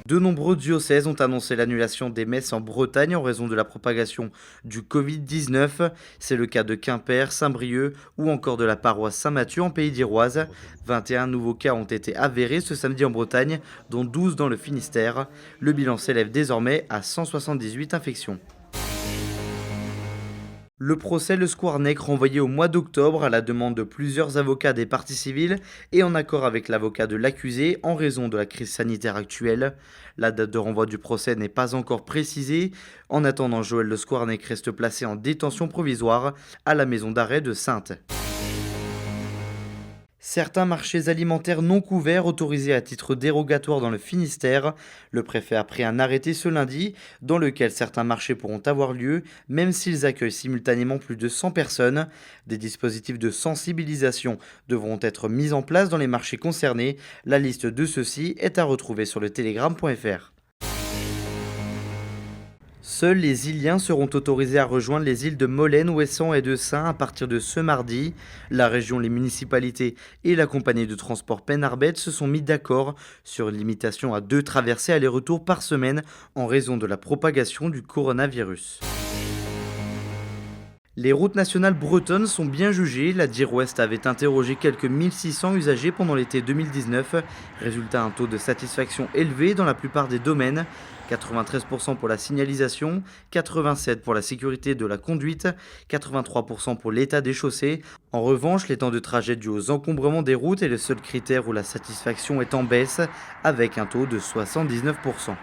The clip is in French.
De nombreux diocèses ont annoncé l'annulation des messes en Bretagne en raison de la propagation du Covid-19. C'est le cas de Quimper, Saint-Brieuc ou encore de la paroisse Saint-Mathieu en Pays d'Iroise. 21 nouveaux cas ont été avérés ce samedi en Bretagne, dont 12 dans le Finistère. Le bilan s'élève désormais à 178 infections. Le procès Le Squarnec renvoyé au mois d'octobre à la demande de plusieurs avocats des parties civiles et en accord avec l'avocat de l'accusé en raison de la crise sanitaire actuelle. La date de renvoi du procès n'est pas encore précisée. En attendant, Joël Le Squarnec reste placé en détention provisoire à la maison d'arrêt de Saintes. Certains marchés alimentaires non couverts autorisés à titre dérogatoire dans le Finistère. Le préfet a pris un arrêté ce lundi dans lequel certains marchés pourront avoir lieu même s'ils accueillent simultanément plus de 100 personnes. Des dispositifs de sensibilisation devront être mis en place dans les marchés concernés. La liste de ceux-ci est à retrouver sur le telegram.fr. Seuls les Iliens seront autorisés à rejoindre les îles de Molène, Ouessant et de Saint à partir de ce mardi. La région, les municipalités et la compagnie de transport Penarbet se sont mis d'accord sur une limitation à 2 traversées aller-retour par semaine en raison de la propagation du coronavirus. Les routes nationales bretonnes sont bien jugées. La DIR Ouest avait interrogé quelques 1600 usagers pendant l'été 2019. Résultat, un taux de satisfaction élevé dans la plupart des domaines. 93% pour la signalisation, 87% pour la sécurité de la conduite, 83% pour l'état des chaussées. En revanche, les temps de trajet dus aux encombrements des routes est le seul critère où la satisfaction est en baisse, avec un taux de 79%.